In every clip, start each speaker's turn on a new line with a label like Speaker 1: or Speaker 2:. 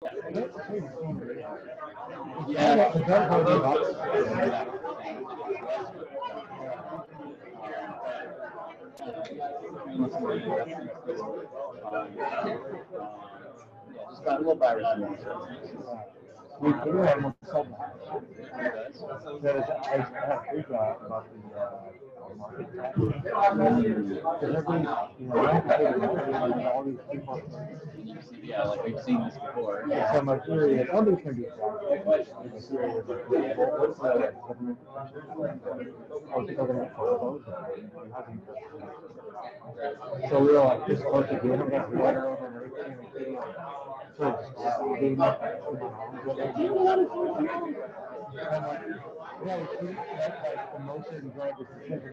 Speaker 1: Yeah. Yeah, just got a little virus in there. We do have more salt. There's I have heard about the market tax. Because every, all these people. Yeah, like we've seen this before. Yeah. So my theory is, nobody's going to do it. My theory is, what's the government? How's the government closed? So we were like, this supposed to do it, got water over and everything. So being like, yeah, that's like emotion drive the decision.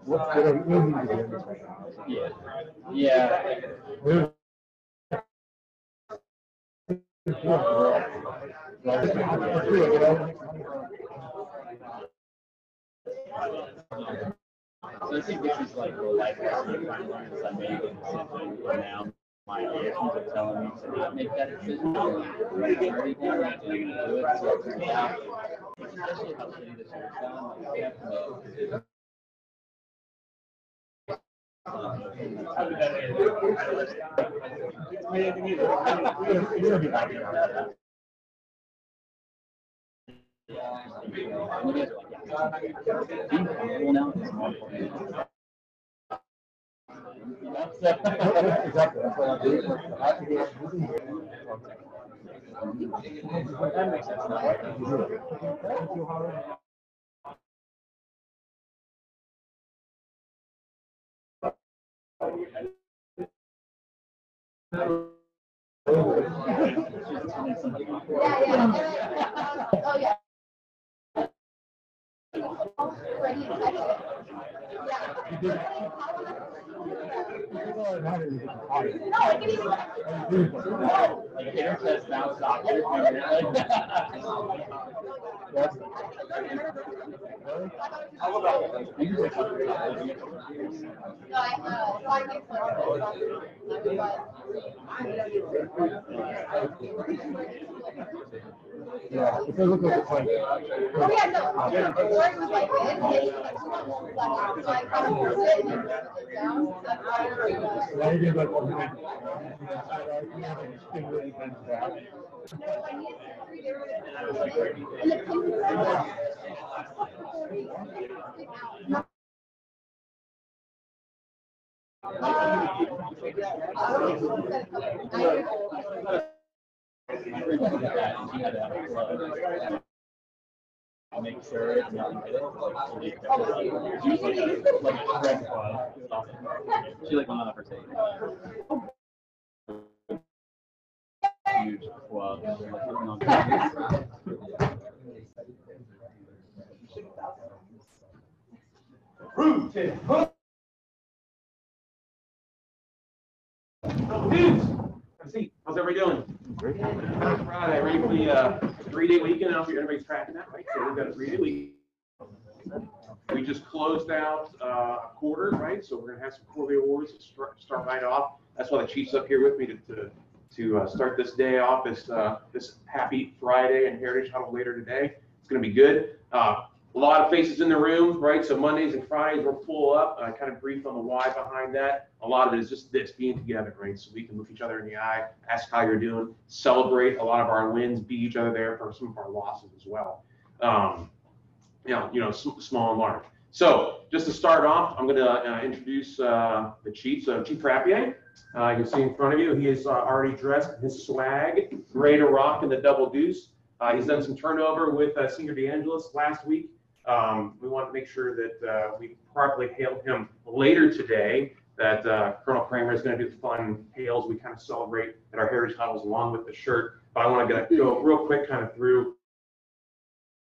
Speaker 1: What are we doing this right now? Yeah. Yeah. So I think this is like the life lesson I learned as I made a decision, and now my emotions are telling me to not make that decision. Right anymore, and I'm gonna do it. So it turns out, especially how shitty this year sounds, like you have to make a decision. Being comfortable now is more important. Exactly. That's what I'm doing. That makes sense. Thank you, Howard. Oh yeah. Like a hitter says now stop your finger. That's yeah, it does look like it's like. Oh yeah, no. Before it was like this, so I kind of forced it and it down. Why did you like really bent back? I'll make sure it's not hit it. She's like a red club. She like one of her tape. Huge club.
Speaker 2: Dudes, how's everybody doing? Great. Friday, ready for the 3-day weekend. I don't know if everybody's tracking that, right? So we've got a 3-day weekend. We just closed out a quarter, right? So we're going to have some quarterly awards to start right off. That's why the Chief's up here with me to start this day off, this happy Friday and Heritage Huddle later today. It's going to be good. A lot of faces in the room, right? So Mondays and Fridays we're full up. I kind of briefed on the why behind that. A lot of it is just this, being together, right? So we can look each other in the eye, ask how you're doing, celebrate a lot of our wins, beat each other there for some of our losses as well. Small and large. So just to start off, I'm going to introduce the Chief. So Chief Frappier, you can see in front of you, he is already dressed in his swag, ready to rock in the double deuce. He's done some turnover with Senior DeAngelis last week. We want to make sure that we properly hailed him later today, that Colonel Kramer is going to do the fun hails we kind of celebrate at our Heritage Huddles along with the shirt. But I want to go real quick kind of through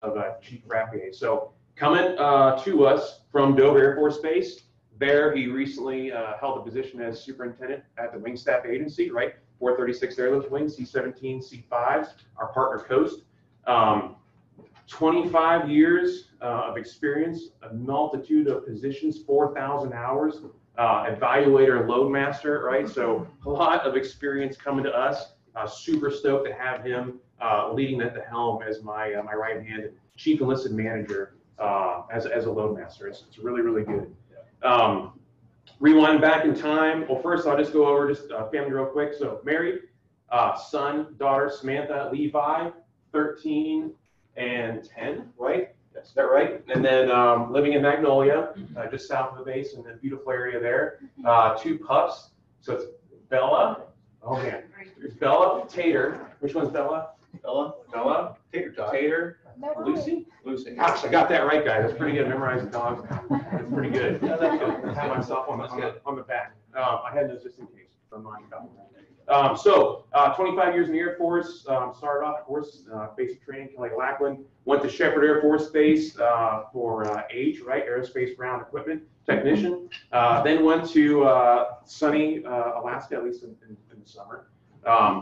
Speaker 2: of Chief Frappier. So coming to us from Dover Air Force Base, there he recently held the position as superintendent at the Wing Staff Agency, right? 436 Airlift Wing, C-17, C-5s, our partner Coast. 25 years of experience, a multitude of positions, 4,000 hours evaluator, loadmaster, right? So a lot of experience coming to us. Super stoked to have him leading at the helm as my right hand chief enlisted manager as a loadmaster. It's really, really good. Rewind back in time. Well, first I'll just go over family real quick. So married, son, daughter, Samantha, Levi, 13 and 10, right? Is that right? And then living in Magnolia, just south of the base in the beautiful area there. 2 pups. So it's Bella. Oh man, there's Bella, Tater. Which one's Bella? Bella, Tater Tot. Tater, Lucy. Gosh, I got that right, guys. That's pretty good. Memorizing dogs. That's pretty good. Yeah, that's good. Pat myself on the back. I had those just in case. So 25 years in the Air Force. Started off, of course, basic training, like Lackland. Went to Shepherd Air Force Base for AGE, right? Aerospace Ground Equipment Technician. Then went to sunny Alaska, at least in the summer.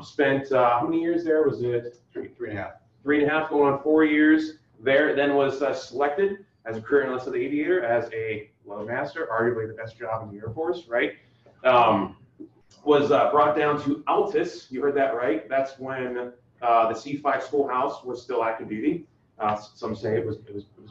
Speaker 2: Spent how many years there? Was it 3.5? 3.5, going on 4 years there. Then was selected as a career enlisted aviator as a loadmaster, arguably the best job in the Air Force, right? Was brought down to Altus. You heard that right. That's when the C5 schoolhouse was still active duty. Some say it was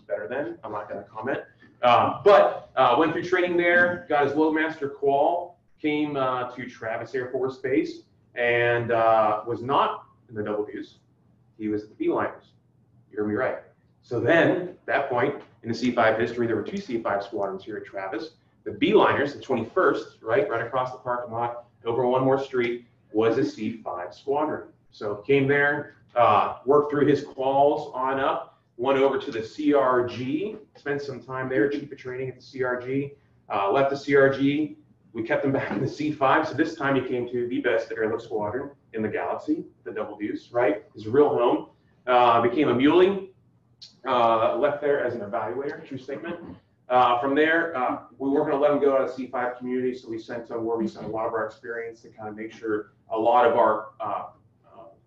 Speaker 2: better then. I'm not going to comment. But went through training there, got his loadmaster qual, came to Travis Air Force Base, and was not in the double Bs. He was at the B-liners. You heard me right. So then, at that point in the C5 history, there were 2 C5 squadrons here at Travis. The B-liners, the 21st, right across the parking lot, over one more street, was a C5 squadron. So came there, worked through his quals on up, went over to the CRG, spent some time there, chief of training at the CRG, left the CRG. We kept him back in the C5, so this time he came to the best airlift squadron in the galaxy, the Double Deuce, right? His real home. Became a muley, left there as an evaluator, true statement. From there, we weren't going to let him go out of the C5 community, so we sent him where we sent a lot of our experience to kind of make sure a lot of our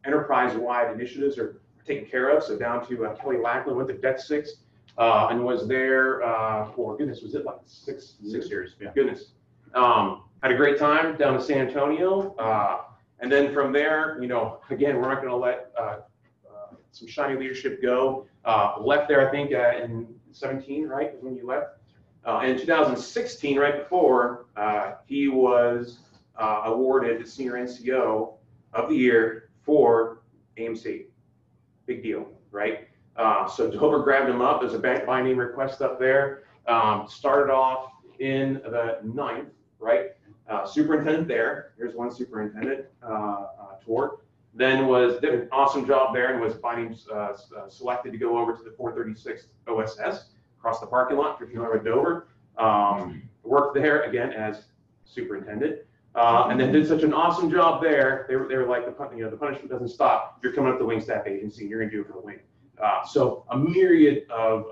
Speaker 2: enterprise-wide initiatives are taken care of. So down to Kelly Lackland, went to Det 6, and was there for, goodness, was it like six years? Yeah. Goodness. Had a great time down to San Antonio. And then from there, again, we're not going to let some shiny leadership go. Left there, I think, in 17, right, is when you left. And in 2016, right before, he was awarded the Senior NCO of the Year for AMC. Big deal, right? So Dover grabbed him up. There's a by name request up there. Started off in the 9th, right? Superintendent there. Here's one superintendent tour. Then did an awesome job there and was by name selected to go over to the 436th OSS across the parking lot if you're familiar with Dover. Worked there again as superintendent. And then did such an awesome job there. They were like, the punishment doesn't stop. You're coming up the wing staff agency. You're going to do it for the wing. So a myriad of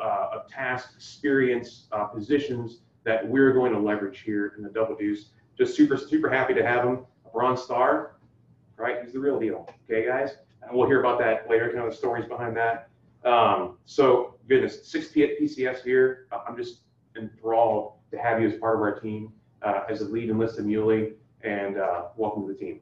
Speaker 2: task, experience, positions that we're going to leverage here in the Double Deuce. Just super, super happy to have him. A Bronze Star, right? He's the real deal. Okay, guys? And we'll hear about that later, kind of the stories behind that. So, goodness, 6 PCS here. I'm just enthralled to have you as part of our team as a lead enlisted muley, and welcome to the team.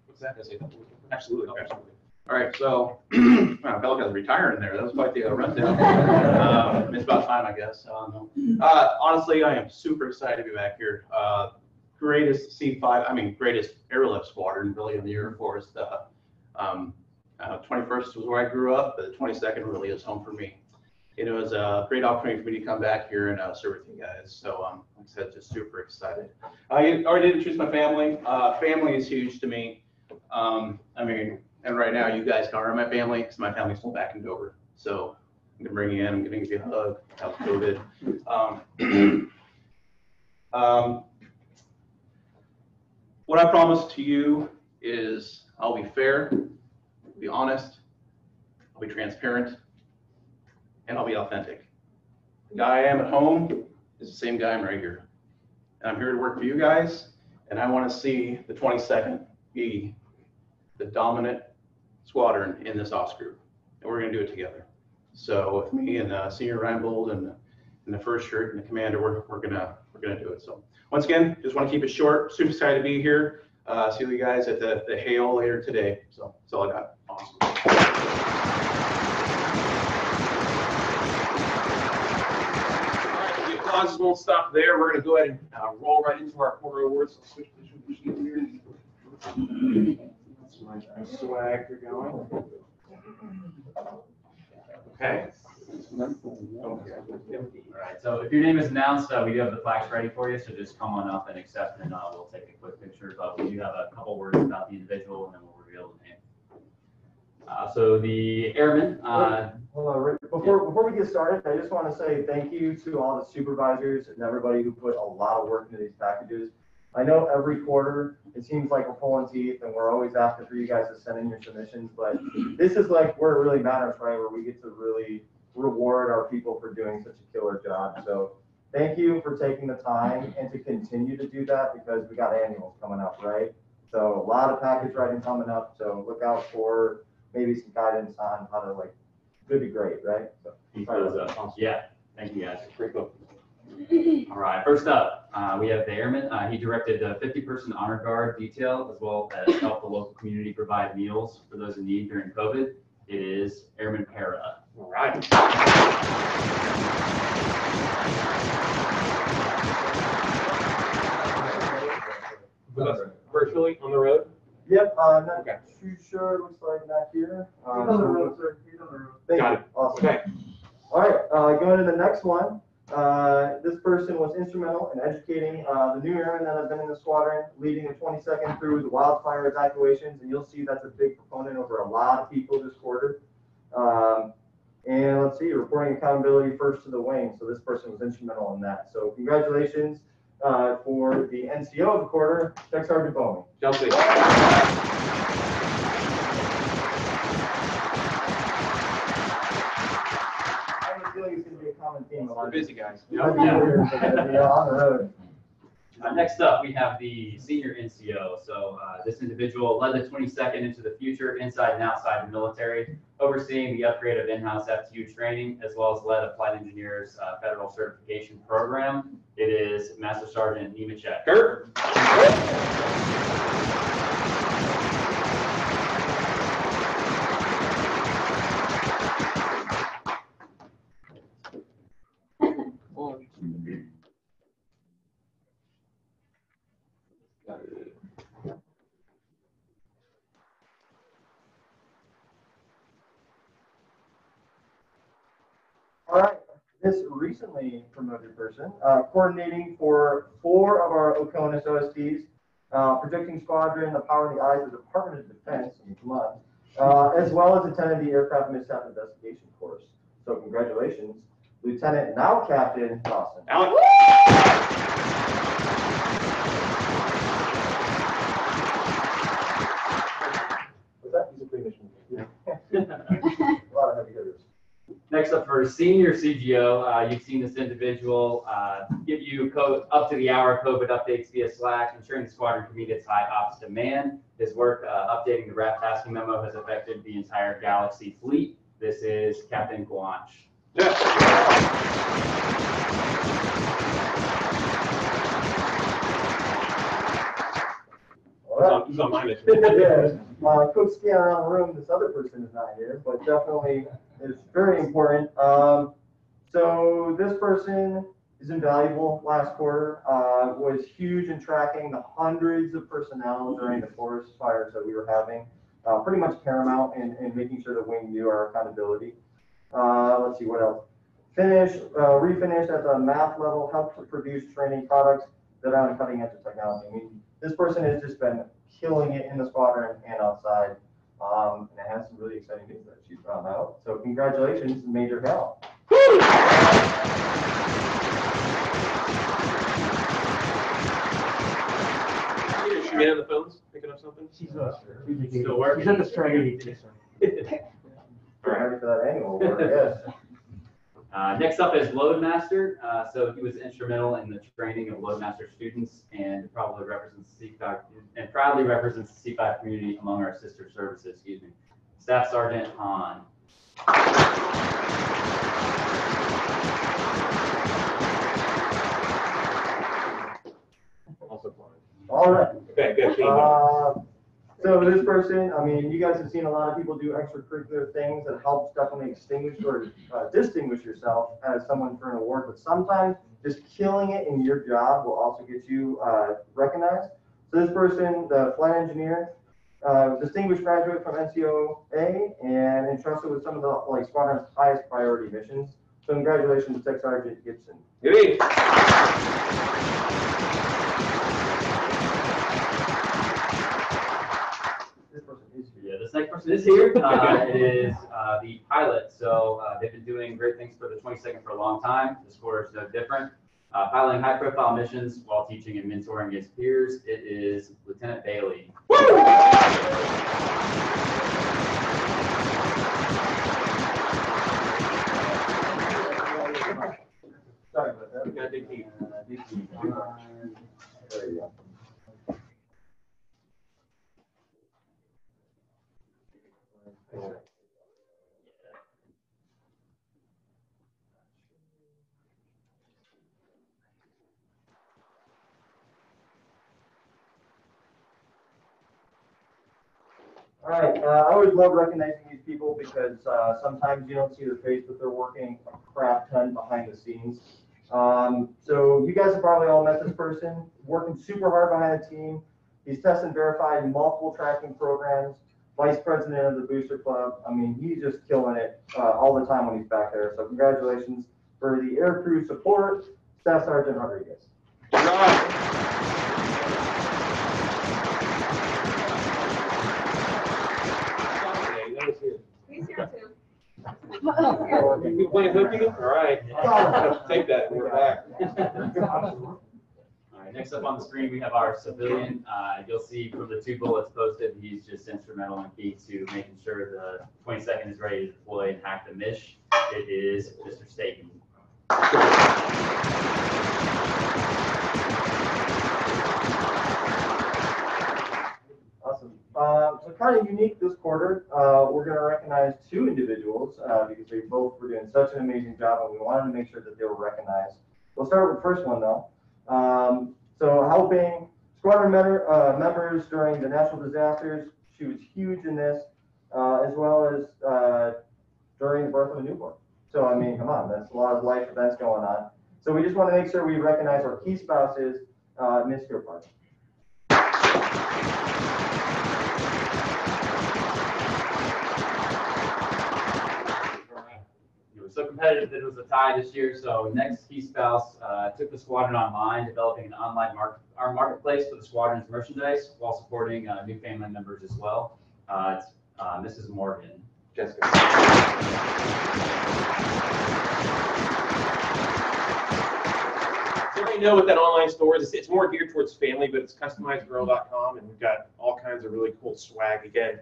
Speaker 2: What's that? Absolutely.
Speaker 3: All right, so I felt like I was retiring there. That was quite the rundown. It's about time, I guess. Honestly, I am super excited to be back here. Greatest C5, greatest airlift squadron really in the Air Force. 21st was where I grew up, but the 22nd really is home for me. It was a great opportunity for me to come back here and serve with you guys. So, like I said, just super excited. I already did introduce my family. Family is huge to me. And right now, you guys are my family because my family's still back in Dover. So I'm gonna bring you in. I'm gonna give you a hug. How's COVID? What I promise to you is I'll be fair, I'll be honest, I'll be transparent, and I'll be authentic. The guy I am at home is the same guy I'm right here. And I'm here to work for you guys, and I want to see the 22nd be the dominant squadron in this ops group, and we're going to do it together. So with me and Senior Reinbold and the first shirt and the commander, we're gonna do it. So once again, just want to keep it short. Super excited to be here. See you guys at the Hail later today. So that's all I got. Awesome.
Speaker 2: All right, the applause won't stop there. We're going to go ahead and roll right into our quarter awards. So switch positions here. That's my swag are going. Okay.
Speaker 4: All right, so if your name is announced, we do have the plaques ready for you, so just come on up and accept, and we'll take a quick picture. But we do have a couple words about the individual, and then we'll reveal the name. So the airman.
Speaker 1: Hold on, Rick. Before we get started, I just want to say thank you to all the supervisors and everybody who put a lot of work into these packages. I know every quarter it seems like we're pulling teeth and we're always asking for you guys to send in your submissions, but this is like where it really matters, right? Where we get to really reward our people for doing such a killer job. So thank you for taking the time and to continue to do that, because we got annuals coming up, right? So a lot of package writing coming up. So look out for maybe some guidance on how to, like, could be great, right? So,
Speaker 4: Yeah, thank you guys.
Speaker 2: Pretty cool.
Speaker 4: All right, first up, we have the airman. He directed the 50-person honor guard detail, as well as helped the local community provide meals for those in need during COVID. It is Airman Para.
Speaker 2: All right. Virtually on the road?
Speaker 1: Yep, not
Speaker 2: Okay.
Speaker 1: too sure. Looks like not here.
Speaker 5: He's on the road, sir. He's on the road.
Speaker 1: Thank
Speaker 2: Got
Speaker 1: you.
Speaker 2: it.
Speaker 1: Awesome.
Speaker 2: Okay.
Speaker 1: All right, going to the next one. This person was instrumental in educating the new airmen that have been in the squadron, leading the 22nd through the wildfire evacuations, and you'll see that's a big proponent over a lot of people this quarter. And let's see, reporting accountability first to the wing. So this person was instrumental in that. So congratulations for the NCO of the quarter, Tech Sergeant Bowman.
Speaker 2: Chelsea.
Speaker 1: I have a feeling it's going to be a common theme.
Speaker 2: We're busy, guys.
Speaker 1: On the road.
Speaker 4: Next up, we have the senior NCO. So this individual led the 22nd into the future, inside and outside the military, overseeing the upgrade of in-house FTU training, as well as led a flight engineer's federal certification program. It is Master Sergeant Nemechek.
Speaker 2: Kurt.
Speaker 1: I All right, this recently promoted person, coordinating for 4 of our OCONUS OSTs, projecting squadron, the power in the eyes of the Department of Defense, come on, as well as attended the aircraft mishap investigation course. So congratulations, Lieutenant, now Captain Dawson.
Speaker 2: Alex.
Speaker 1: What's that? He's a pre-mission. A lot of heavy hitters.
Speaker 4: Next up for senior CGO, you've seen this individual give you up to the hour COVID updates via Slack, ensuring the squadron can meet its high ops demand. His work updating the RAP tasking memo has affected the entire Galaxy fleet. This is Captain Guanch.
Speaker 2: Yeah. He's on my mission.
Speaker 1: Yeah, quick scan around the room. This other person is not here, but definitely is very important. So this person is invaluable. Last quarter was huge in tracking the hundreds of personnel during the forest fires that we were having. Pretty much paramount in making sure that we knew our accountability. Let's see what else. Refinished at the math level, helped to produce training products that are on cutting edge of technology. I mean, this person has just been killing it in the squadron and outside. And it has some really exciting news that she found out. So congratulations, Major Hal.
Speaker 2: Is she on the phones picking up something?
Speaker 5: She's
Speaker 2: Still working?
Speaker 5: She's at the strike.
Speaker 1: Ready for that annual award, yes.
Speaker 4: Next up is Loadmaster. So he was instrumental in the training of Loadmaster students and proudly represents the C5 community among our sister services. Excuse me. Staff Sergeant Han.
Speaker 2: Also fine.
Speaker 1: All right.
Speaker 2: Okay, good.
Speaker 1: So this person, I mean, you guys have seen a lot of people do extracurricular things that helps definitely extinguish or distinguish yourself as someone for an award, but sometimes just killing it in your job will also get you recognized. So this person, the flight engineer, distinguished graduate from NCOA and entrusted with some of the squadron's highest priority missions. So congratulations, Tech Sergeant Gibson.
Speaker 2: Good.
Speaker 1: This person is here.
Speaker 4: Yeah, this next person is here. It is the pilot. So they've been doing great things for the 22nd for a long time. This quarter is no different. Piloting high-profile missions while teaching and mentoring his peers. It is Lieutenant Bailey.
Speaker 1: Sorry about that.
Speaker 2: We got a big heat.
Speaker 1: There you go. All right, I always love recognizing these people because sometimes you don't see their face, but they're working a crap ton behind the scenes. So you guys have probably all met this person, working super hard behind the team. He's tested and verified multiple tracking programs, vice president of the Booster Club. I mean, he's just killing it all the time when he's back there. So congratulations for the air crew support, Staff Sergeant Rodriguez.
Speaker 6: He's here too.
Speaker 2: You playing hooky? All right. Take that. We're back.
Speaker 4: All right, next up on the screen, we have our civilian. You'll see from the 2 bullets posted, he's just instrumental and key to making sure the 22nd is ready to deploy and hack the mish. It is Mr. Staten.
Speaker 1: Awesome. So kind of unique this quarter, we're going to recognize 2 individuals because they both were doing such an amazing job and we wanted to make sure that they were recognized. We'll start with the first one though. So helping squadron members during the natural disasters, she was huge in this, as well as during the birth of a newborn. So I mean, come on, that's a lot of life events going on. So we just want to make sure we recognize our key spouses, Miss Kirkpark.
Speaker 4: It was so competitive that it was a tie this year. So next key spouse took the squadron online, developing an online marketplace for the squadron's merchandise while supporting new family members as well. It's Mrs. Morgan.
Speaker 2: Jessica. So you know what that online store is? It's more geared towards family, but it's customizedgirl.com, and we've got all kinds of really cool swag, again,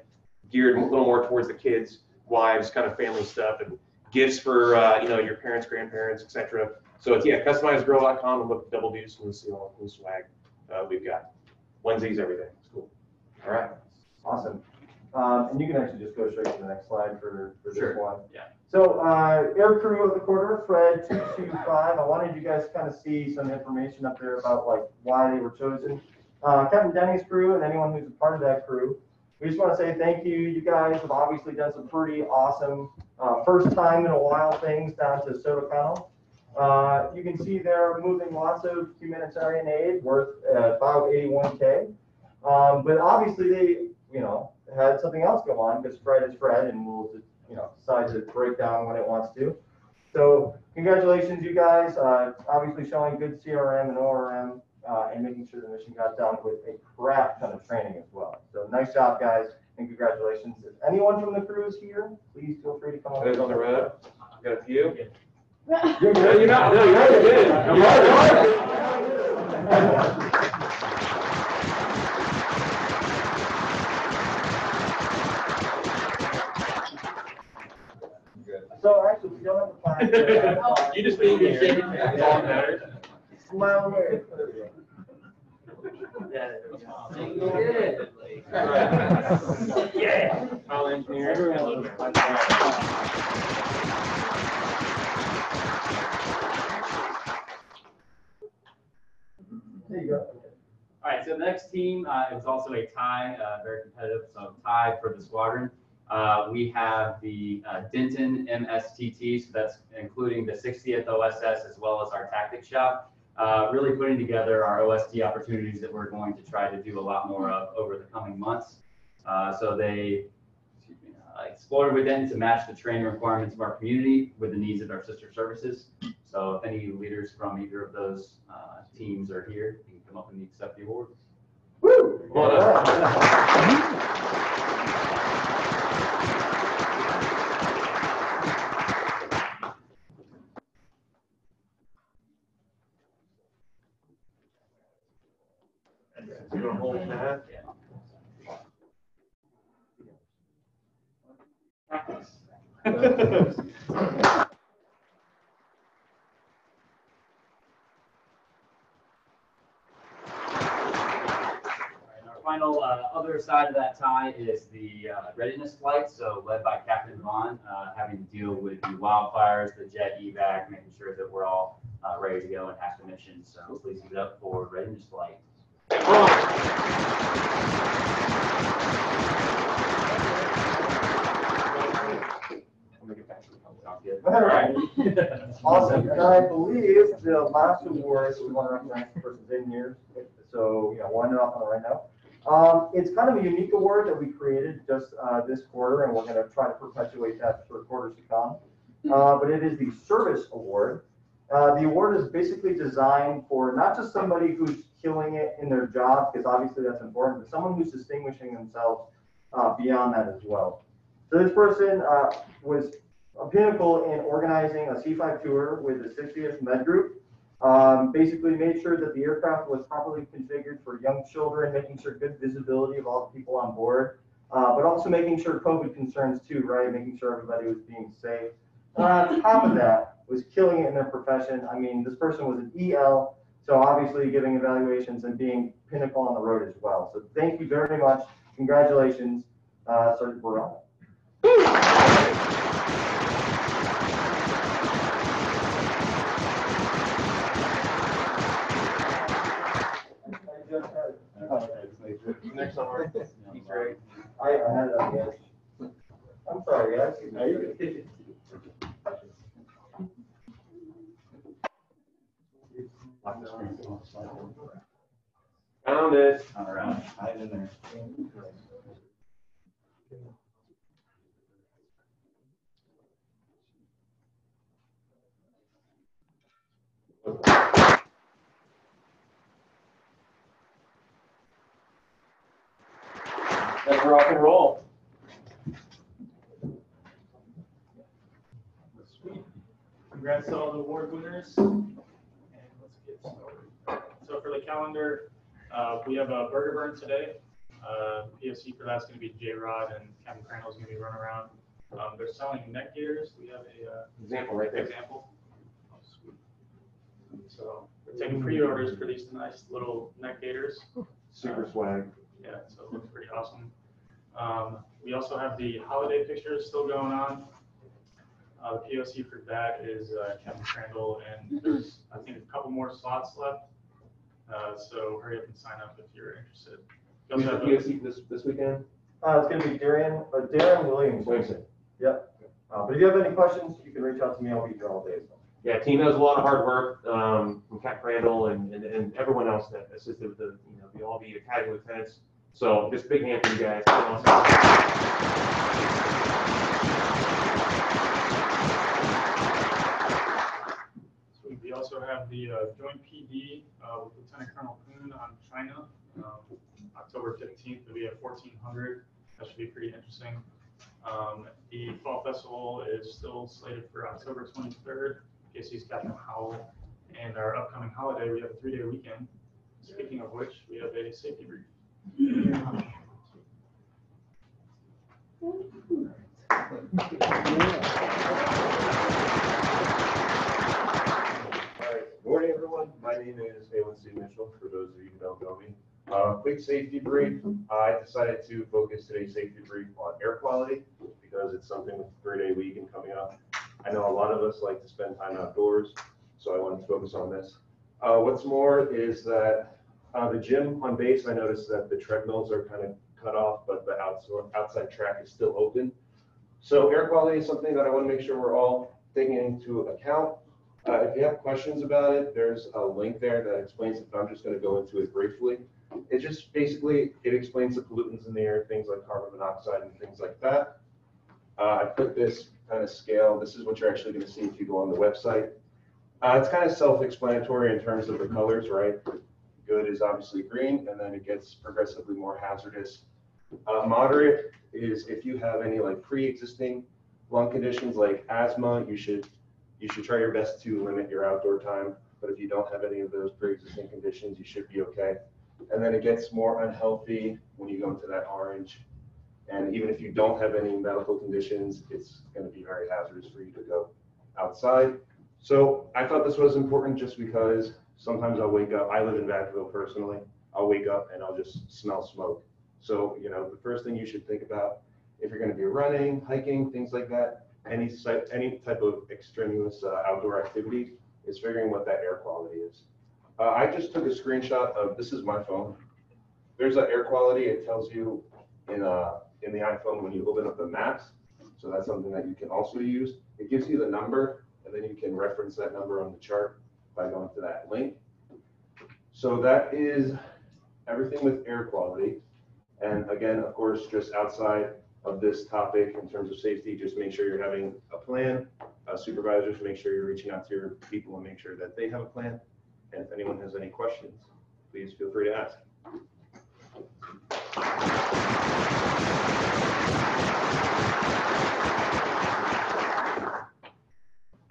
Speaker 2: geared a little more towards the kids, wives, kind of family stuff, and gifts for your parents, grandparents, etc. So it's customizedgirl.com, and look at Double Deuce and you'll see all the cool swag we've got. Onesies, everything. It's cool. All right.
Speaker 1: Awesome. And you can actually just go straight to the next slide for this one.
Speaker 4: Yeah.
Speaker 1: So air crew of the quarter, Fred 225. I wanted you guys to kind of see some information up there about why they were chosen. Captain Denny's crew and anyone who's a part of that crew. We just want to say thank you. You guys have obviously done some pretty awesome first time in a while things down to Soda Kennel. You can see they're moving lots of humanitarian aid worth about $81K. But obviously they, had something else go on because Fred is Fred and will, decide to break down when it wants to. So congratulations, you guys. Obviously showing good CRM and ORM and making sure the mission got done with a crap ton of training as well. So nice job, guys, and congratulations. If anyone from the crew is here, please feel free to come on.
Speaker 2: Those on the road. Got a few.
Speaker 1: You're good.
Speaker 2: No, you're not. No, you're good.
Speaker 1: So actually, we don't have the plan.
Speaker 2: You just being here. That's all that matters.
Speaker 1: Smile away.
Speaker 2: Yeah. I'll engineer.
Speaker 1: There you go.
Speaker 4: All right, so the next team, it was also a tie, very competitive, so tie for the squadron. We have the Denton MSTT, so that's including the 60th OSS as well as our tactics shop. Really putting together our OST opportunities that we're going to try to do a lot more of over the coming months. So they explored with Denton to match the training requirements of our community with the needs of our sister services. So if any leaders from either of those teams are here, you can come up and accept the award.
Speaker 1: Woo!
Speaker 2: Well done. You gonna hold that?
Speaker 4: Final other side of that tie is the readiness flight, so led by Captain Vaughn, having to deal with the wildfires, the jet evac, making sure that we're all ready to go and have the mission. So please give it up for readiness flight.
Speaker 1: All right. Awesome. And I believe the last award, we want to recognize the person's in here. So, winding off on it right now. It's kind of a unique award that we created just this quarter, and we're going to try to perpetuate that for quarters to come. But it is the Service Award. The award is basically designed for not just somebody who's killing it in their job, because obviously that's important, but someone who's distinguishing themselves beyond that as well. So this person was a pinnacle in organizing a C5 tour with the 60th Med Group. Basically made sure that the aircraft was properly configured for young children, making sure good visibility of all the people on board, but also making sure COVID concerns too, right? Making sure everybody was being safe. On top of that, was killing it in their profession. I mean, this person was an EL, so obviously giving evaluations and being pinnacle on the road as well. So thank you very much. Congratulations, Sergeant Burrell.
Speaker 2: Next award.
Speaker 1: I had it on yes. I'm sorry, guys.
Speaker 2: Found it.
Speaker 4: All right.
Speaker 1: Hide in there.
Speaker 2: Let's rock and roll.
Speaker 5: Congrats to all the award winners. And let's get started. So for the calendar, we have a burger burn today. POC for that's going to be J-Rod, and Captain Crandall is going to be running around. They're selling neck gaiters. We have a
Speaker 2: Example right there.
Speaker 5: example. Oh, sweet. So we're taking pre-orders for these nice little neck gaiters.
Speaker 2: Super swag.
Speaker 5: Yeah, so it looks pretty awesome. We also have the holiday pictures still going on. The POC for that is Captain Crandall, and there's, I think, a couple more slots left. So hurry up and sign up if you're interested. We
Speaker 2: Who's the
Speaker 5: also have
Speaker 2: POC this weekend?
Speaker 1: It's going to be Darren Williams.
Speaker 2: Williamson.
Speaker 1: Yep. But if you have any questions, you can reach out to me. I'll be here all day. So.
Speaker 2: Yeah, team does a lot of hard work from Cap Crandall and everyone else that assisted with the, all the academy lieutenants. So just big hand for you guys.
Speaker 5: We also have the joint PD with Lieutenant Colonel Kuhn on China, October 15th. It'll be at 1400. That should be pretty interesting. The Fall Festival is still slated for October 23rd. POC's Captain Howell. And our upcoming holiday, we have a 3-day weekend. Speaking of which, we have a safety brief.
Speaker 6: Good morning, everyone. My My name is A1C Mitchell, for those of you who don't know me. Quick safety brief. I decided to focus today's safety brief on air quality because it's something with 3-day weekend coming up. I know a lot of us like to spend time outdoors, so I wanted to focus on this. What's more is that the gym on base, I noticed that the treadmills are kind of cut off, but the outside track is still open. So air quality is something that I want to make sure we're all taking into account. If you have questions about it, there's a link there that explains it, but I'm just going to go into it briefly. It just basically, it explains the pollutants in the air, things like carbon monoxide and things like that. I put this kind of scale. This is what you're actually going to see if you go on the website. It's kind of self-explanatory in terms of the colors, right? Good is obviously green, and then it gets progressively more hazardous. Moderate is if you have any like pre-existing lung conditions like asthma, you should try your best to limit your outdoor time. But if you don't have any of those pre-existing conditions, you should be okay. And then it gets more unhealthy when you go into that orange. And even if you don't have any medical conditions, it's going to be very hazardous for you to go outside. So I thought this was important just because sometimes I'll wake up, I live in Vacaville personally, I'll wake up and I'll just smell smoke. So, you know, the first thing you should think about if you're going to be running, hiking, things like that, any type of extraneous outdoor activity is figuring what that air quality is. I just took a screenshot of, this is my phone. There's an air quality. It tells you in the iPhone when you open up the maps. So that's something that you can also use. It gives you the number, and then you can reference that number on the chart by going to that link. So that is everything with air quality. And again, of course, just outside of this topic in terms of safety, just make sure you're having a plan. Supervisors, make sure you're reaching out to your people and make sure that they have a plan. And if anyone has any questions, please feel free to ask.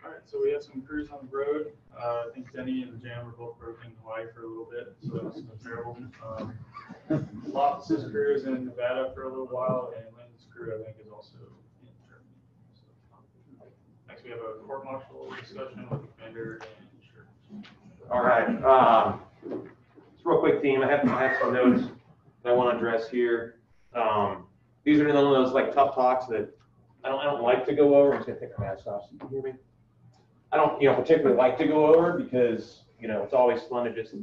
Speaker 5: All right, so we have some crews on the road. I think Denny and Jam were both broken in Hawaii for a little bit, so that's terrible. Loftus's crew is in Nevada for a little while, and Lynn's crew, I think, is also in Germany. So, next, we have a court-martial discussion with the vendor and insurance.
Speaker 2: All right. Just real quick, team. I have some notes that I want to address here. These are none of those like tough talks that I don't like to go over. I'm just gonna take my mask off so you can hear me. I don't, particularly like to go over because, it's always fun to just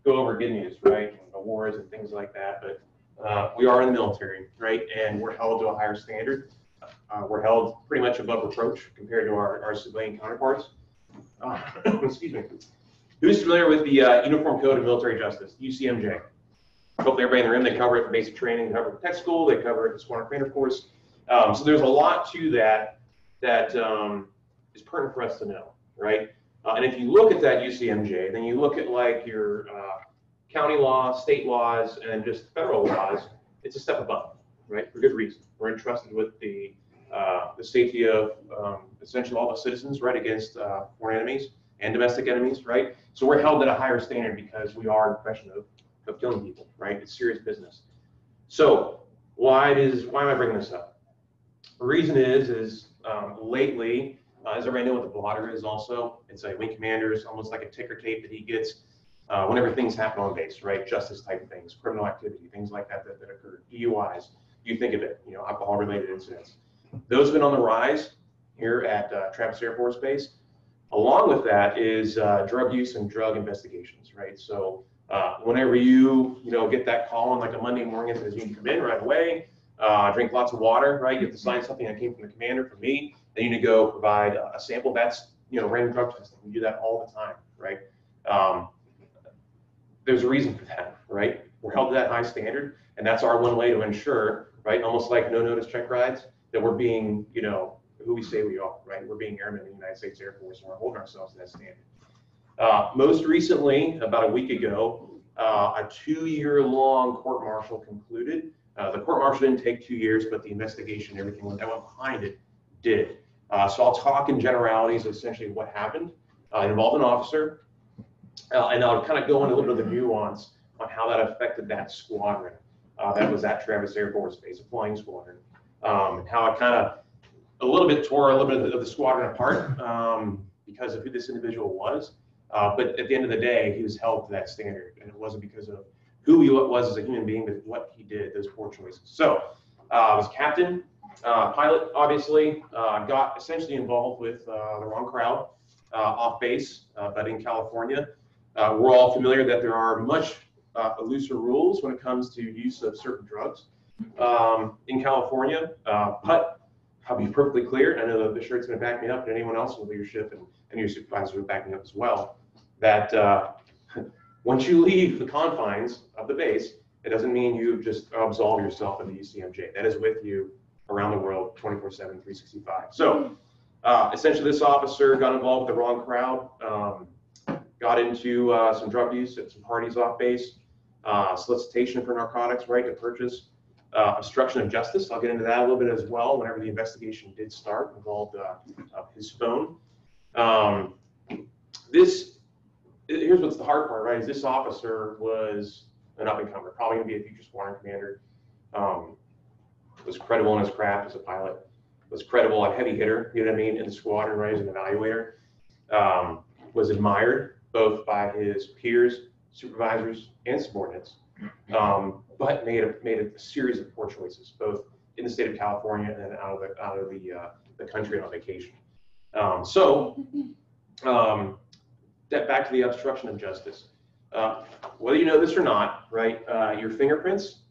Speaker 2: go over good news, right? And awards and things like that. But we are in the military, right? And we're held to a higher standard. We're held pretty much above reproach compared to our civilian counterparts. Excuse me. Who's familiar with the Uniform Code of Military Justice, UCMJ? Hopefully everybody in the room, they cover it for basic training, they cover it for tech school, they cover it for squadron commander course. So there's a lot to that is pertinent for us to know, right? And if you look at that UCMJ, then you look at like your county laws, state laws, and just federal laws, it's a step above, right? For good reason. We're entrusted with the safety of essentially all the citizens, right, against foreign enemies and domestic enemies, right? So we're held at a higher standard because we are in the profession of killing people, right? It's serious business. So why am I bringing this up? The reason is lately, as everybody knows what the blotter is also, it's a wing commander's almost like a ticker tape that he gets whenever things happen on base, right? Justice type things, criminal activity, things like that occur, DUIs, you think of it, alcohol related incidents. Those have been on the rise here at Travis Air Force Base. Along with that is drug use and drug investigations, right? So whenever you get that call on like a Monday morning that says you need to come in right away, drink lots of water, right? You have to sign something that came from the commander, from me. Then you need to go provide a sample. That's random drug testing. We do that all the time, right? There's a reason for that, right? We're held to that high standard, and that's our one way to ensure, right? Almost like no notice check rides, that we're being, who we say we are, right? We're being airmen in the United States Air Force, and we're holding ourselves to that standard. Most recently, about a week ago, a 2-year-long court-martial concluded. The court-martial didn't take 2 years, but the investigation, everything that went behind it did. So I'll talk in generalities, essentially what happened. It involved an officer, and I'll kind of go into a little bit of the nuance on how that affected that squadron. That was at Travis Air Force Base, a flying squadron, and how it kind of a little bit tore a little bit of the squadron apart because of who this individual was. But at the end of the day, he was held to that standard, and it wasn't because of who he was as a human being, but what he did, those poor choices. So, was captain, pilot, obviously, got essentially involved with the wrong crowd off base, but in California. We're all familiar that there are much looser rules when it comes to use of certain drugs in California. But I'll be perfectly clear, I know the shirt's going to back me up, and anyone else in leadership and your supervisors will back me up as well, that once you leave the confines of the base, it doesn't mean you just absolve yourself of the UCMJ. That is with you around the world 24/7, 365. So essentially this officer got involved with the wrong crowd, got into some drug use at some parties off base, solicitation for narcotics, right to purchase, obstruction of justice. I'll get into that a little bit as well whenever the investigation did start, involved his phone. Here's what's the hard part, right, is this officer was an up-and-comer, probably going to be a future squadron commander, was credible in his craft as a pilot, was credible, a heavy hitter, you know what I mean, in the squadron, right, as an evaluator, was admired both by his peers, supervisors, and subordinates, but made a series of poor choices, both in the state of California and out of the country on vacation. Back to the obstruction of justice. Whether you know this or not, right, your fingerprints,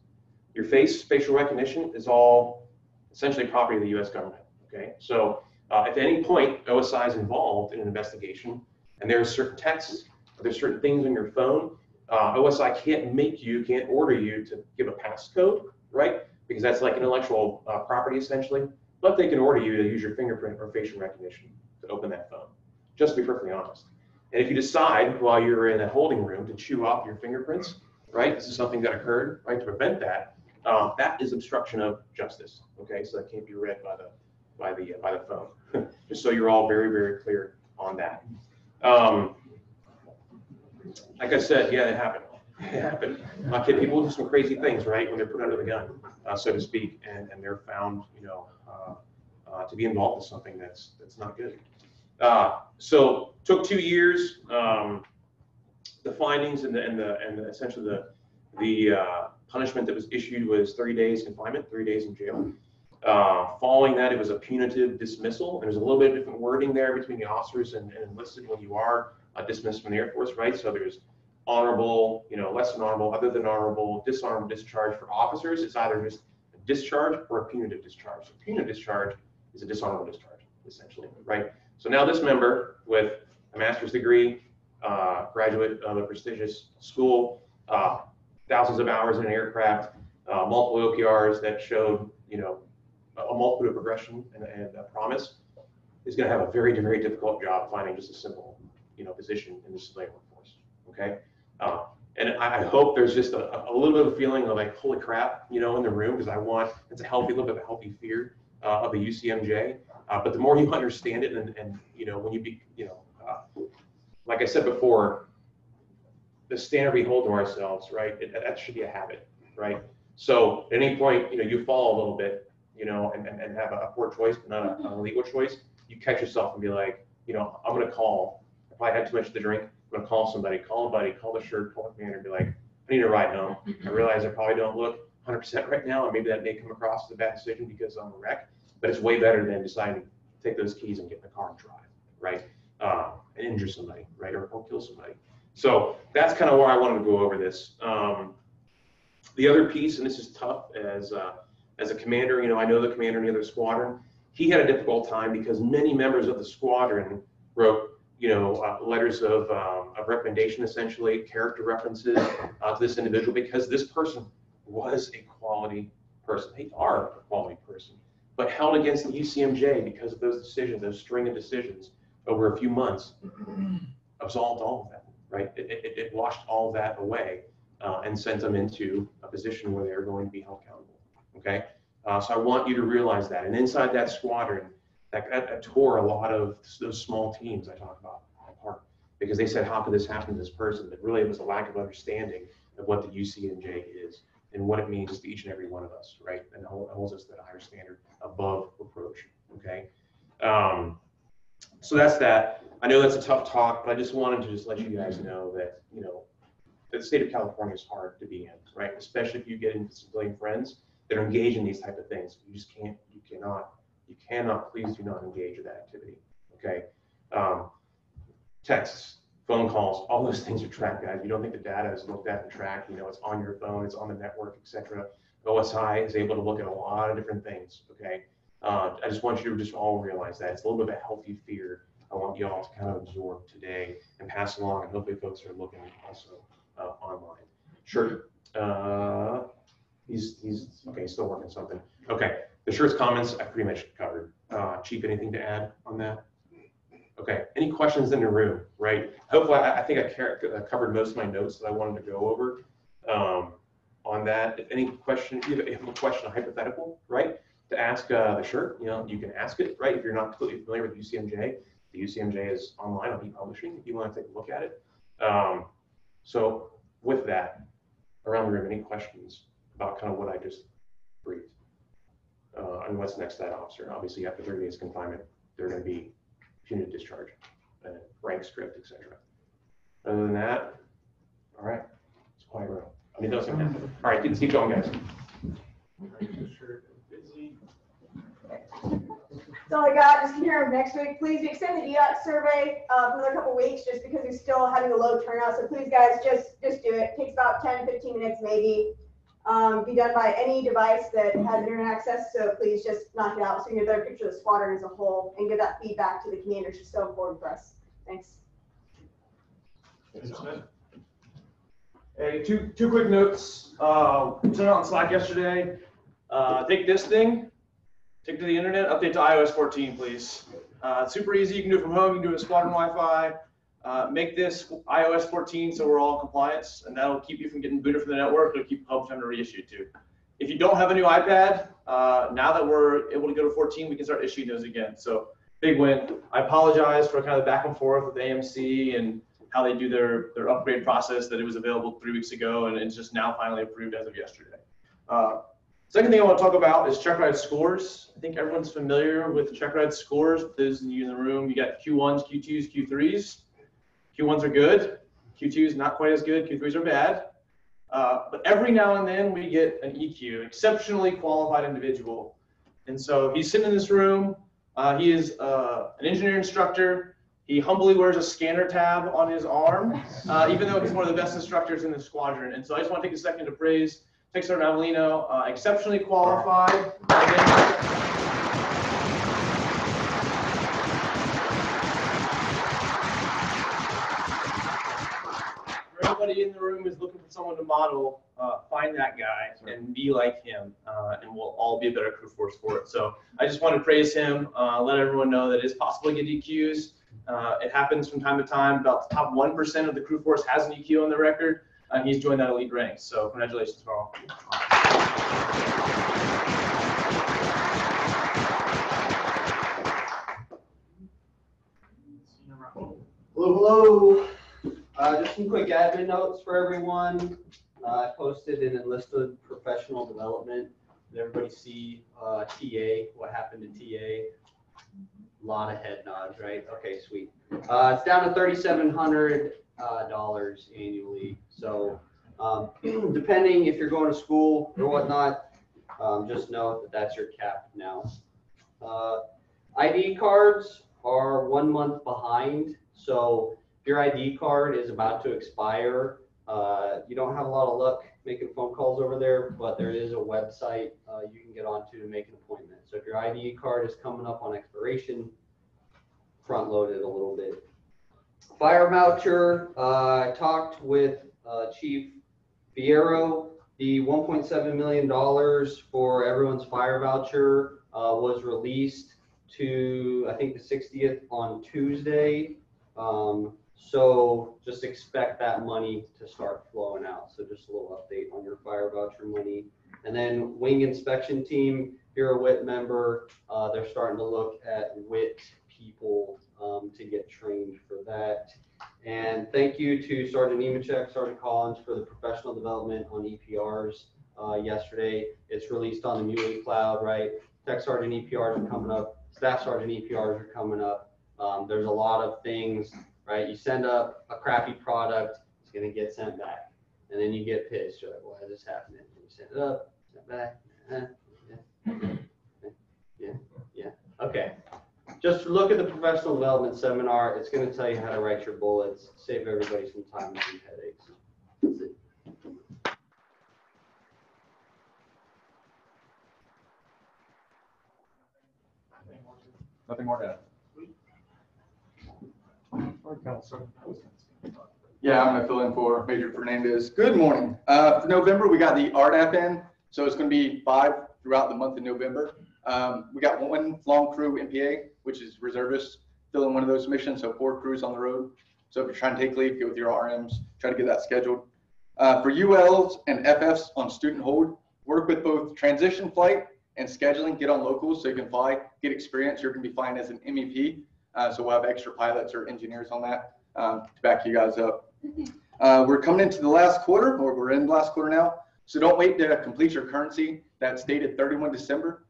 Speaker 2: your facial recognition is all essentially property of the U.S. government, okay? So if at any point OSI is involved in an investigation and there are certain texts, or there's certain things on your phone, OSI can't order you to give a passcode, right? Because that's like intellectual property essentially, but they can order you to use your fingerprint or facial recognition to open that phone, just to be perfectly honest. And if you decide while you're in a holding room to chew off your fingerprints, right, this is something that occurred, right, to prevent that, that is obstruction of justice, okay? So that can't be read by the phone. Just so you're all very, very clear on that. Like I said, yeah, it happened. It happened. People do some crazy things, right, when they're put under the gun, so to speak, and they're found, you know, to be involved with something that's not good. So took 2 years. The findings and essentially the punishment that was issued was 30 days confinement, 3 days in jail. Following that, it was a punitive dismissal. There's a little bit of different wording there between the officers and enlisted when you are dismissed from the Air Force, right? So there's honorable, you know, less than honorable, other than honorable, dishonorable discharge for officers. It's either just a discharge or a punitive discharge. So punitive discharge is a dishonorable discharge, essentially, right? So now this member with a master's degree, graduate of a prestigious school, thousands of hours in an aircraft, multiple OPRs that showed, you know, a multitude of progression and a promise, is going to have a very, very difficult job finding just a simple, you know, position in the civilian workforce. Okay, and I hope there's just a little bit of a feeling of like, holy crap, you know, in the room, because it's a little bit of a healthy fear of the UCMJ. But the more you understand it, and you know, when like I said before, the standard we hold to ourselves, right? That should be a habit, right? So at any point, you know, you fall a little bit, you know, and have a poor choice, but not an illegal choice, you catch yourself and be like, you know, I'm gonna call. If I had too much to drink, I'm gonna call somebody, call a buddy, call the shirt, call the commander, and be like, I need a ride home. I realize I probably don't look 100% right now, and maybe that may come across as a bad decision because I'm a wreck, but it's way better than deciding to take those keys and get in the car and drive, right? And injure somebody, right, or kill somebody. So that's kind of where I wanted to go over this. The other piece, and this is tough as a commander, you know, I know the commander in the other squadron. He had a difficult time because many members of the squadron wrote, you know, letters of recommendation, essentially character references to this individual, because this person was a quality person. They are a quality person, but held against the UCMJ because of those decisions, those string of decisions over a few months, absolved all of that, right? It washed all of that away and sent them into a position where they're going to be held accountable, okay? So I want you to realize that. And inside that squadron, that tore a lot of those small teams I talked about apart, because they said, how could this happen to this person? But really it was a lack of understanding of what the UCMJ is and what it means to each and every one of us, right? And holds us to a higher standard above reproach, okay? So that's that. I know that's a tough talk, but I just wanted to just let you guys know that, you know, the state of California is hard to be in, right? Especially if you get into civilian friends that are engaged in these type of things. You just can't, you cannot, please do not engage with that activity, okay? Texts, phone calls, all those things are tracked, guys. You don't think the data is looked at and tracked, you know, it's on your phone, it's on the network, etc. OSI is able to look at a lot of different things, okay? I just want you to just all realize that. It's a little bit of a healthy fear I want you all to kind of absorb today and pass along, and hopefully folks are looking also online. Sure. He's okay, still working something. Okay, the shirts comments I pretty much covered. Chief, anything to add on that? Okay, any questions in the room, right? Hopefully, I think I covered most of my notes that I wanted to go over on that. If any question, if you have a question, a hypothetical, right, to ask the shirt, you know, you can ask it, right? If you're not completely familiar with UCMJ, the UCMJ is online on e-publishing if you want to take a look at it. So with that, around the room, any questions about kind of what I just briefed? And what's next to that officer? Obviously, after 30 days confinement, they're going to be punitive discharge, rank script, etc. Other than that, all right, it's quiet room. I mean, those are all right. Let's keep going, guys.
Speaker 7: That's all I got. Just hear them next week. Please extend the EOT survey for another couple weeks just because we're still having a low turnout. So please, guys, just do it. It takes about 10, 15 minutes maybe. Be done by any device that has internet access. So please just knock it out so you get a better picture of the squadron as a whole and give that feedback to the commanders. It's so important for us. Thanks.
Speaker 8: Hey, two quick notes. Sent out on Slack yesterday. Take this thing, take it to the internet, update to iOS 14, please. Super easy. You can do it from home. You can do it with squadron Wi-Fi. Make this iOS 14 so we're all in compliance, and that'll keep you from getting booted from the network. It'll keep hub time to reissue too. If you don't have a new iPad, now that we're able to go to 14, we can start issuing those again. So big win. I apologize for kind of the back and forth with AMC and how they do their upgrade process, that it was available 3 weeks ago and it's just now finally approved as of yesterday. Second thing I want to talk about is check ride scores. I think everyone's familiar with check ride scores. Those of you in the room, you got Q1s, Q2s, Q3s. Q1s are good. Q2s not quite as good. Q3s are bad. But every now and then we get an EQ, exceptionally qualified individual. And so he's sitting in this room. He is an engineer instructor. He humbly wears a scanner tab on his arm, even though he's one of the best instructors in the squadron. And so I just want to take a second to praise Tech Sergeant Avelino, exceptionally qualified. Everybody in the room is looking for someone to model. Find that guy and be like him, and we'll all be a better crew force for it. So I just want to praise him, let everyone know that it is possible to get EQs. It happens from time to time. About the top 1% of the crew force has an EQ on the record, and he's joined that elite rank. So congratulations, Carl.
Speaker 9: Hello. Just some quick admin notes for everyone. I posted an enlisted professional development. Did everybody see TA? What happened to TA? A lot of head nods, right? Okay, sweet. It's down to $3,700 annually. So depending if you're going to school or whatnot, just know that that's your cap now. ID cards are 1 month behind. So if your ID card is about to expire, you don't have a lot of luck making phone calls over there, but there is a website you can get onto to make an appointment. So if your ID card is coming up on expiration, front load it a little bit. Fire voucher, I talked with Chief Fierro. The $1.7 million for everyone's fire voucher was released to, I think, the 60th on Tuesday. So just expect that money to start flowing out. So just a little update on your fire voucher money. And then wing inspection team, if you're a WIT member, they're starting to look at WIT people to get trained for that. And thank you to Sergeant Nemechek, Sergeant Collins for the professional development on EPRs yesterday. It's released on the Muley Cloud, right? Tech Sergeant EPRs are coming up. Staff Sergeant EPRs are coming up. There's a lot of things, right? You send up a crappy product, it's gonna get sent back. And then you get pissed, you're like, why is this happening? And you send it up, send it back, yeah, okay. Just look at the professional development seminar. It's gonna tell you how to write your bullets, save everybody some time and some headaches. That's it.
Speaker 1: Nothing more to add.
Speaker 10: Yeah, I'm gonna fill in for Major Fernandez. Good morning. For November, we got the art app in, so it's gonna be 5 throughout the month of November. We got 1 long crew MPA, which is reservists, filling one of those missions, so 4 crews on the road. So if you're trying to take leave, get with your RMs, try to get that scheduled. For ULs and FFs on student hold, work with both transition flight and scheduling, get on locals so you can fly, get experience. You're gonna be flying as an MEP, so we'll have extra pilots or engineers on that to back you guys up. We're coming into the last quarter, or we're in the last quarter now, so don't wait to complete your currency. That's dated 31 December.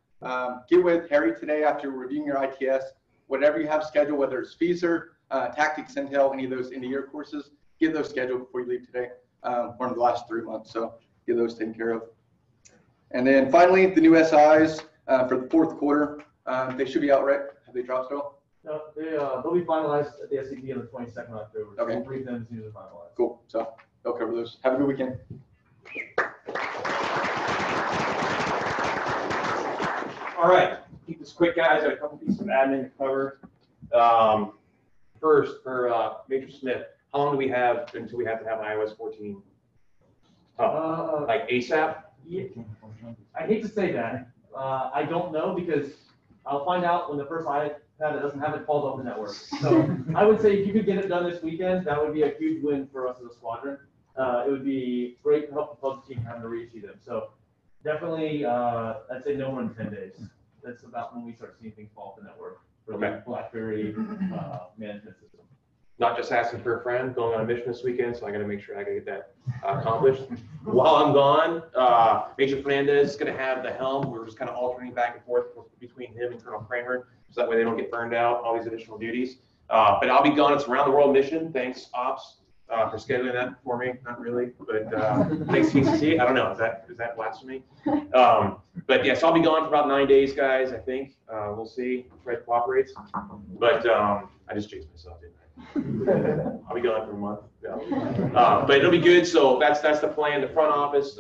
Speaker 10: Get with Harry today after reviewing your ITS. Whatever you have scheduled, whether it's FESR, Tactics Intel, any of those end-of-year courses, get those scheduled before you leave today. One of the last 3 months, so get those taken care of. And then finally, the new SIs for the 4th quarter, they should be out, right? Have they dropped still?
Speaker 1: No, they'll be finalized at the SCP on the 22nd of October. So
Speaker 10: Okay.
Speaker 1: we'll brief them as soon as they're finalized.
Speaker 10: Cool, so they'll cover those. Have a good weekend.
Speaker 2: All right, keep this quick, guys. Got a couple pieces of admin to cover. First, for Major Smith, how long do we have until we have to have iOS 14? Like ASAP?
Speaker 1: Yeah, I hate to say that. I don't know because I'll find out when the first iPad that doesn't have it falls off the network. So I would say if you could get it done this weekend, that would be a huge win for us as a squadron. It would be great to help the PUBG team having to reissue them. So definitely, I'd say no more than 10 days. That's about when we start seeing things fall off the network for the BlackBerry management system.
Speaker 2: Not just asking for a friend, going on a mission this weekend, so I gotta make sure I can get that accomplished. While I'm gone, Major Fernandez is gonna have the helm. We're just kind of alternating back and forth between him and Colonel Kramer, so that way they don't get burned out, all these additional duties. But I'll be gone. It's a round the world mission. Thanks, Ops, for scheduling that for me. Not really, but thanks, TCC. I don't know, is that blasphemy? But yes, I'll be gone for about 9 days, guys, I think. We'll see if Fred cooperates. But I just chased myself, didn't I? I'll be gone for a month. Yeah. But it'll be good. So that's the plan. The front office,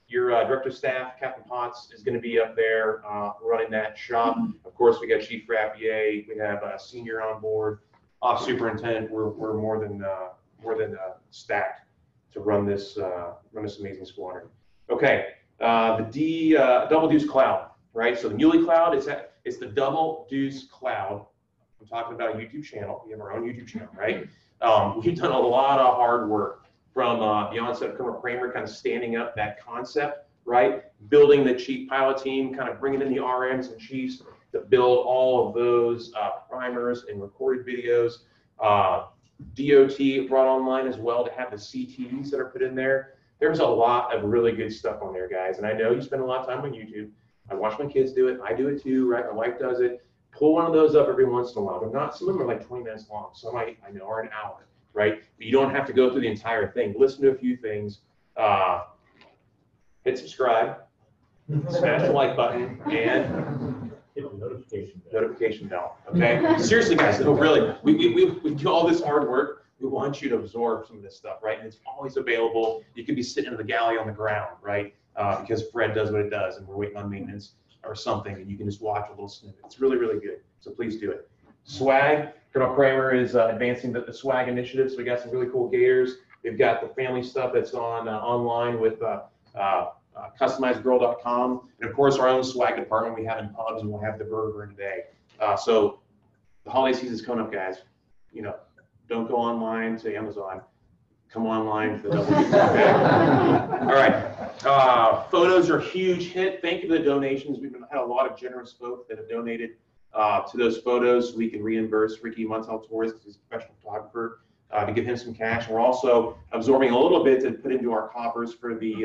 Speaker 2: your director of staff, Captain Potts, is going to be up there running that shop. Of course, we got Chief Frappier. We have a senior on board, off superintendent. We're more than stacked to run this amazing squadron. Okay, the Double Deuce Cloud, right? So the Muley Cloud it's the Double Deuce Cloud. I'm talking about a YouTube channel. We have our own YouTube channel, right? We've done a lot of hard work from the onset of Colonel Kramer kind of standing up that concept, right? Building the chief pilot team, kind of bringing in the RMs and chiefs to build all of those primers and recorded videos. DOT brought online as well to have the CTs that are put in there. There's a lot of really good stuff on there, guys. And I know you spend a lot of time on YouTube. I watch my kids do it. I do it too, right? My wife does it. Pull one of those up every once in a while. They're not, some of them are like 20 minutes long. Some I know are an hour, right? But you don't have to go through the entire thing. Listen to a few things. Hit subscribe, smash the like button, and
Speaker 1: Hit the
Speaker 2: notification bell. Okay? Seriously, guys, no, really, we do all this hard work. We want you to absorb some of this stuff, right? And it's always available. You could be sitting in the galley on the ground, right? Because Fred does what it does, and we're waiting on maintenance or something, and you can just watch a little snippet. It's really, really good. So please do it. Swag, Colonel Kramer is advancing the swag initiative. So we got some really cool gators. We've got the family stuff that's on online with customizedgirl.com. And of course, our own swag department we have in pubs, and we'll have the burger today. So the holiday season's coming up, guys. You know, don't go online to Amazon. Come online to the Double Deuce. Okay? All right. Photos are a huge hit. Thank you for the donations. We've had a lot of generous folks that have donated to those photos. We can reimburse Ricky Montel Torres, because he's a professional photographer, to give him some cash. We're also absorbing a little bit to put into our coffers for the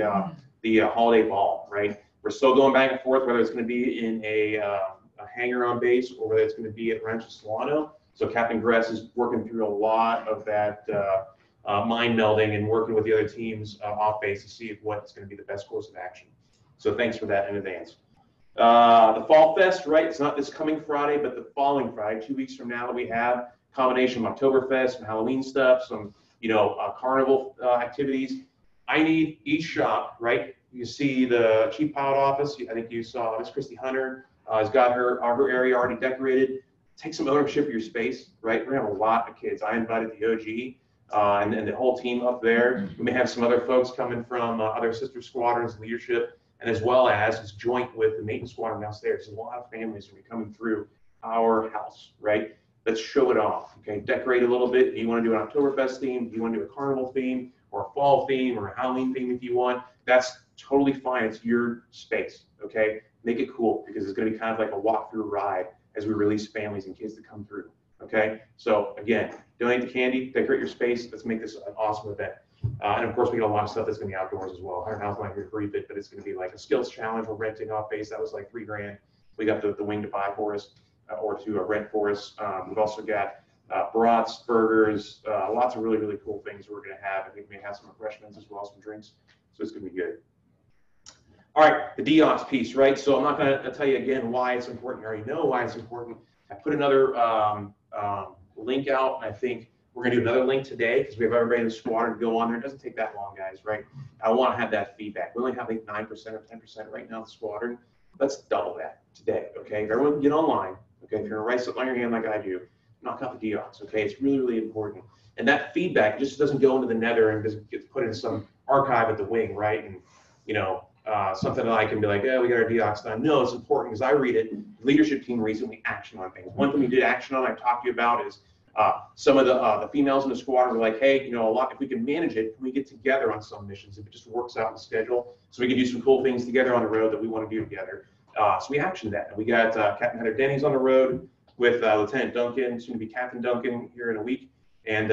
Speaker 2: holiday ball, right? We're still going back and forth whether it's going to be in a hangar on base or whether it's going to be at Rancho Solano. So Captain Gress is working through a lot of that mind melding and working with the other teams off base to see what's going to be the best course of action. So thanks for that in advance. The Fall Fest, right? It's not this coming Friday, but the following Friday, 2 weeks from now, we have a combination of Oktoberfest, some Halloween stuff, some carnival activities. I need each shop, right? You see the chief pilot office. I think you saw Miss Christy Hunter has got her area already decorated. Take some ownership of your space, right? We're gonna have a lot of kids. I invited the OG and the whole team up there. We may have some other folks coming from other sister squadrons, leadership, and as well as it's joint with the maintenance squadron downstairs. There's a lot of families who are coming through our house, right? Let's show it off, okay? Decorate a little bit. Do you want to do an Oktoberfest theme? Do you want to do a carnival theme or a fall theme or a Halloween theme if you want? That's totally fine. It's your space, okay? Make it cool because it's going to be kind of like a walk-through ride as we release families and kids to come through, okay? So again, donate the candy, decorate your space. Let's make this an awesome event. And of course, we got a lot of stuff that's going to be outdoors as well. I don't know how I'm here to brief it, but it's going to be like a skills challenge. We're renting off base. That was like $3 grand. We got the wing to buy for us or to rent for us. We've also got brats, burgers, lots of really, really cool things we're going to have. I think we may have some refreshments as well as some drinks. So it's going to be good. All right, the DOS piece, right? So I'm not going to tell you again why it's important. You already know why it's important. I put another link out, and I think we're going to do another link today because we have everybody in the squadron to go on there. It doesn't take that long, guys, right? I want to have that feedback. We only have like 9% or 10% right now in the squadron. Let's double that today, okay? If everyone get online, okay? If you're going to write something on your hand like I do, knock out the DOS, okay? It's really, really important. And that feedback just doesn't go into the nether and doesn't get put in some archive at the wing, right? And, something that I can be like, we got our DOS done. No, it's important because I read it. The leadership team recently action on things. One thing we did action on, I talked to you about is some of the females in the squadron were like, hey, if we can manage it, can we get together on some missions if it just works out in the schedule? So we can do some cool things together on the road that we want to do together. So we actioned that. And we got Captain Heather Denny's on the road with Lieutenant Duncan, soon to be Captain Duncan here in a week, and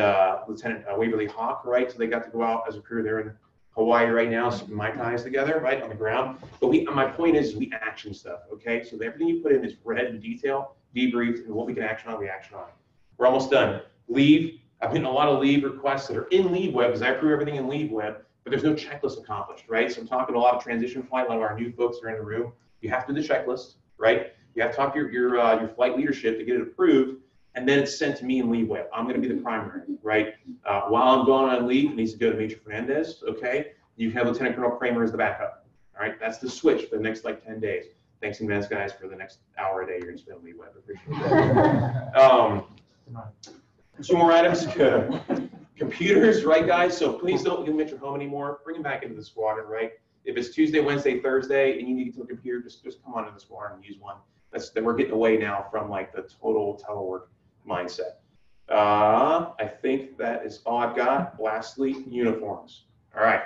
Speaker 2: Lieutenant Waverly Hawk, right? So they got to go out as a crew. They're in Hawaii right now, so my ties together, right, on the ground. But my point is we action stuff, okay? So everything you put in is read in detail, debriefed, and what we can action on, we action on. We're almost done. Leave. I've gotten a lot of leave requests that are in Leave Web because I approve everything in Leave Web, but there's no checklist accomplished, right? So I'm talking to a lot of transition flight. A lot of our new folks are in the room. You have to do the checklist, right? You have to talk to your flight leadership to get it approved, and then it's sent to me in Leave Web. I'm going to be the primary, right? While I'm going on leave, it needs to go to Major Fernandez, okay? You have Lieutenant Colonel Kramer as the backup, all right? That's the switch for the next 10 days. Thanks in advance, guys, for the next hour a day you're going to spend on Leave Web. Appreciate that. Two more items. Computers, right, guys? So please don't leave them at your home anymore. Bring them back into the squadron, right? If it's Tuesday, Wednesday, Thursday, and you need to get to a computer, just come on in the squadron and use one. We're getting away now from like the total telework mindset. I think that is all I've got. Lastly, uniforms. All right.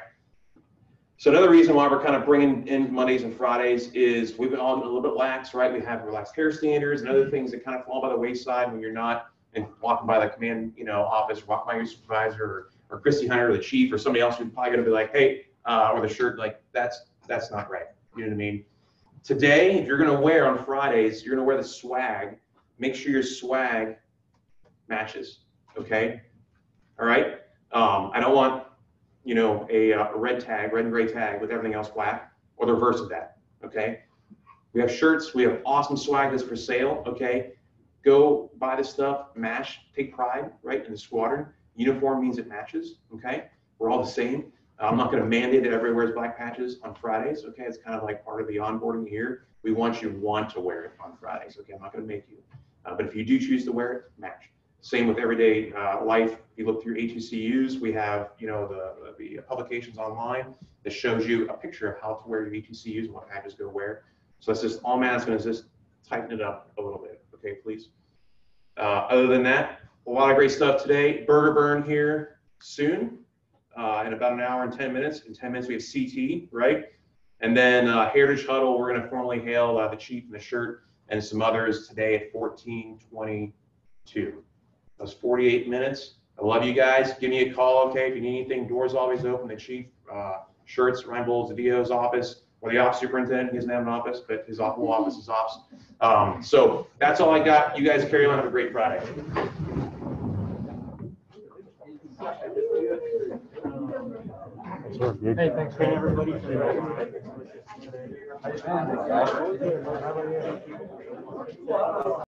Speaker 2: So another reason why we're kind of bringing in Mondays and Fridays is we've been all a little bit lax, right? We have relaxed hair standards and other things that kind of fall by the wayside when you're not and walking by the command, office, or walking by your supervisor or Christy Hunter or the chief or somebody else who's probably going to be like, hey, or the shirt, like that's not right. You know what I mean? Today, if you're going to wear on Fridays, you're going to wear the swag. Make sure your swag matches. Okay. All right. I don't want a red and gray tag with everything else black, or the reverse of that, okay? We have shirts, we have awesome swag that's for sale, okay? Go buy the stuff, match, take pride, right, in the squadron. Uniform means it matches, okay? We're all the same. I'm not gonna mandate that everybody wears black patches on Fridays, okay? It's kind of like part of the onboarding here. We want you to wear it on Fridays, okay? I'm not gonna make you. But if you do choose to wear it, match. Same with everyday life. If you look through HECUs, we have the publications online that shows you a picture of how to wear your HECUs and what patches to wear. So that's just all Matt's going to just tighten it up a little bit. Okay, please. Other than that, a lot of great stuff today. Burger Burn here soon in about an hour and 10 minutes. In 10 minutes we have CT, right? And then Heritage Huddle, we're going to formally hail the chief and the shirt and some others today at 14:22. That's 48 minutes. I love you guys. Give me a call, okay? If you need anything, doors always open. The chief, shirts, Ryan Bowles, the DO's office, or the ops superintendent. He doesn't have an office, but his whole office is ops. So that's all I got. You guys carry on. Have a great Friday.
Speaker 1: Hey, thanks for everybody.